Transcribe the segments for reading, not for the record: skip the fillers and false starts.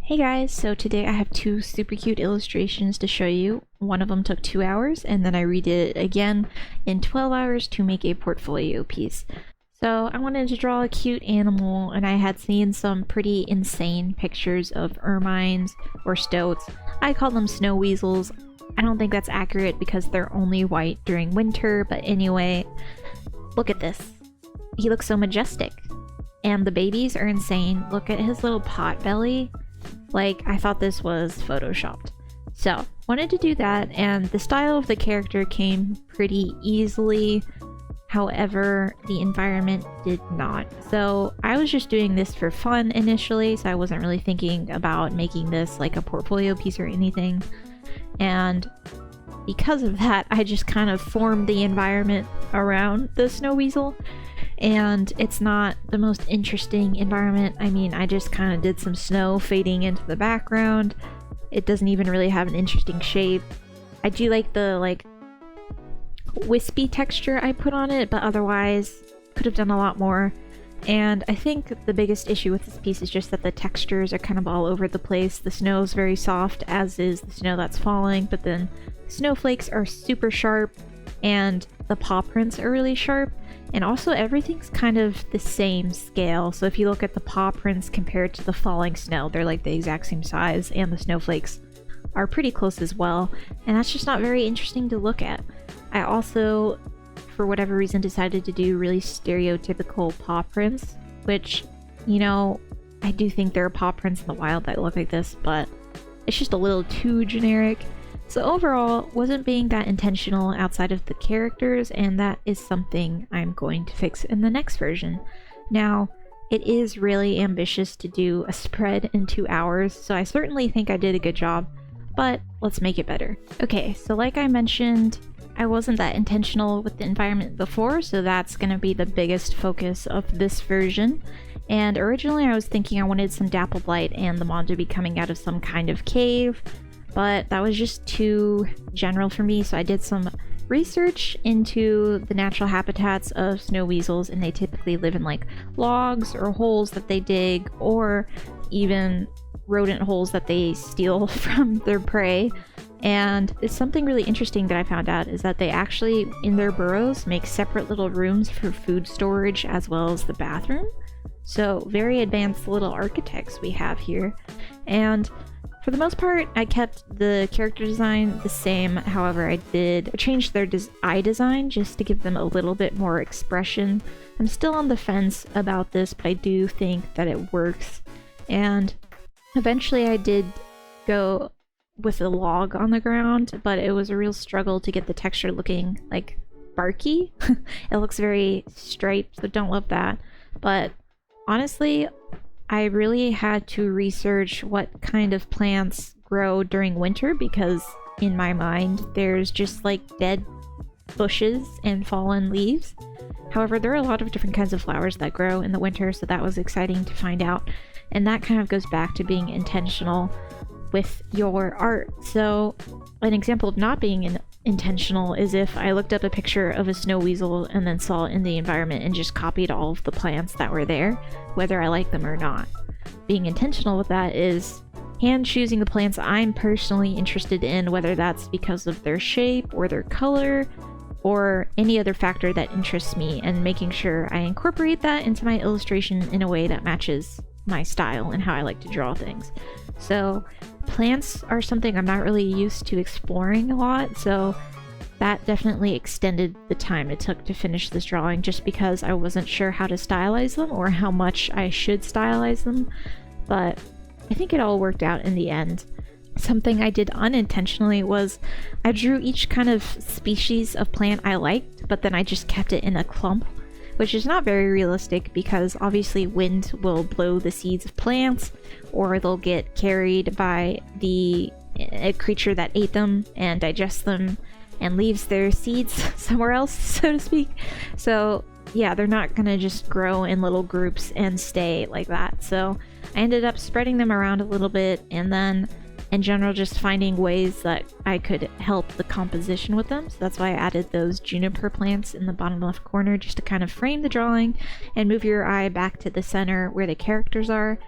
Hey guys, so today I have two super cute illustrations to show you. One of them took 2 hours and then I redid it again in 12 hours to make a portfolio piece. So I wanted to draw a cute animal and I had seen some pretty insane pictures of ermines or stoats. I call them snow weasels. I don't think that's accurate because they're only white during winter, but anyway, look at this. He looks so majestic. And the babies are insane. Look at his little pot belly. Like, I thought this was photoshopped. So, wanted to do that, and the style of the character came pretty easily. However, the environment did not. So, I was just doing this for fun initially, so I wasn't really thinking about making this like a portfolio piece or anything. And because of that, I just kind of formed the environment around the snow weasel. And it's not the most interesting environment. I mean, I just kind of did some snow fading into the background. It doesn't even really have an interesting shape. I do like the wispy texture I put on it, but otherwise could have done a lot more. And I think the biggest issue with this piece is just that the textures are kind of all over the place. The snow is very soft, as is the snow that's falling, but then snowflakes are super sharp and the paw prints are really sharp. And also everything's kind of the same scale. So if you look at the paw prints compared to the falling snow, they're like the exact same size, and the snowflakes are pretty close as well. And that's just not very interesting to look at. I also, for whatever reason, decided to do really stereotypical paw prints, which, you know, I do think there are paw prints in the wild that look like this, but it's just a little too generic. So overall, wasn't being that intentional outside of the characters, and that is something I'm going to fix in the next version. Now, it is really ambitious to do a spread in 2 hours, so I certainly think I did a good job, but let's make it better. Okay, so like I mentioned, I wasn't that intentional with the environment before, so that's going to be the biggest focus of this version. And originally I was thinking I wanted some dappled light and the mon to be coming out of some kind of cave, but that was just too general for me, so I did some research into the natural habitats of snow weasels, and they typically live in like logs or holes that they dig, or even rodent holes that they steal from their prey. And it's something really interesting that I found out is that they actually, in their burrows, make separate little rooms for food storage as well as the bathroom. So very advanced little architects we have here. And for the most part, I kept the character design the same. However, I changed their eye design just to give them a little bit more expression. I'm still on the fence about this, but I do think that it works. And eventually I did go with a log on the ground, but it was a real struggle to get the texture looking like barky. It looks very striped, so don't love that. But honestly, I really had to research what kind of plants grow during winter, because in my mind there's just like dead bushes and fallen leaves. However, there are a lot of different kinds of flowers that grow in the winter, so that was exciting to find out. And that kind of goes back to being intentional with your art. So an example of not being intentional is if I looked up a picture of a snow weasel and then saw it in the environment and just copied all of the plants that were there, whether I like them or not. Being intentional with that is hand choosing the plants I'm personally interested in, whether that's because of their shape or their color or any other factor that interests me, and making sure I incorporate that into my illustration in a way that matches my style and how I like to draw things. So plants are something I'm not really used to exploring a lot, so that definitely extended the time it took to finish this drawing, just because I wasn't sure how to stylize them or how much I should stylize them. But I think it all worked out in the end. Something I did unintentionally was I drew each kind of species of plant I liked, but then I just kept it in a clump, which is not very realistic because obviously wind will blow the seeds of plants, or they'll get carried by a creature that ate them and digests them and leaves their seeds somewhere else, so to speak. So yeah, they're not gonna just grow in little groups and stay like that. So I ended up spreading them around a little bit, and then in general just finding ways that I could help the composition with them. So that's why I added those juniper plants in the bottom left corner, just to kind of frame the drawing and move your eye back to the center where the characters are.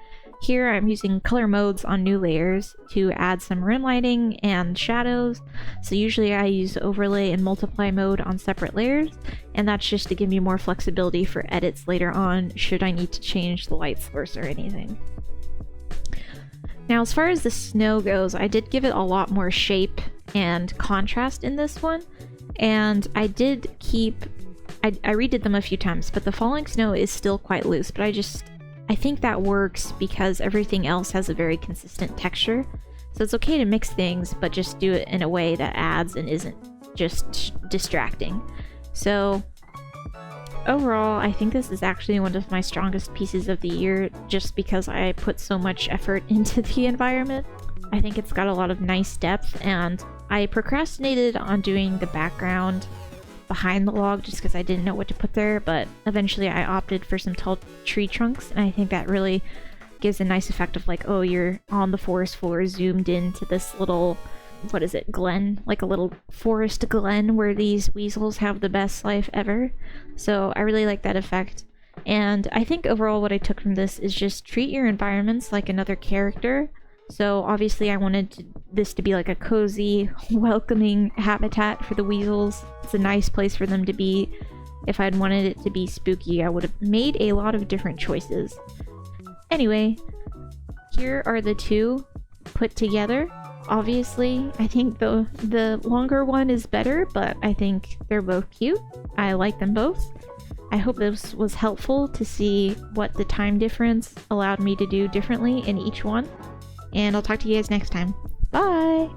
Here I'm using color modes on new layers to add some rim lighting and shadows. So usually I use overlay and multiply mode on separate layers, and that's just to give me more flexibility for edits later on should I need to change the light source or anything. Now as far as the snow goes, I did give it a lot more shape and contrast in this one, and I did keep... I redid them a few times, but the falling snow is still quite loose, but I think that works because everything else has a very consistent texture. So it's okay to mix things, but just do it in a way that adds and isn't just distracting. So overall, I think this is actually one of my strongest pieces of the year just because I put so much effort into the environment. I think it's got a lot of nice depth, and I procrastinated on doing the background behind the log just because I didn't know what to put there, but eventually I opted for some tall tree trunks, and I think that really gives a nice effect of like, oh, you're on the forest floor zoomed into this little, what is it, glen? Like a little forest glen where these weasels have the best life ever. So I really like that effect. And I think overall what I took from this is just treat your environments like another character. So obviously I wanted this to be like a cozy, welcoming habitat for the weasels. It's a nice place for them to be. If I'd wanted it to be spooky, I would have made a lot of different choices. Anyway, here are the two put together. Obviously, I think the longer one is better, but I think they're both cute. I like them both. I hope this was helpful to see what the time difference allowed me to do differently in each one. And I'll talk to you guys next time. Bye!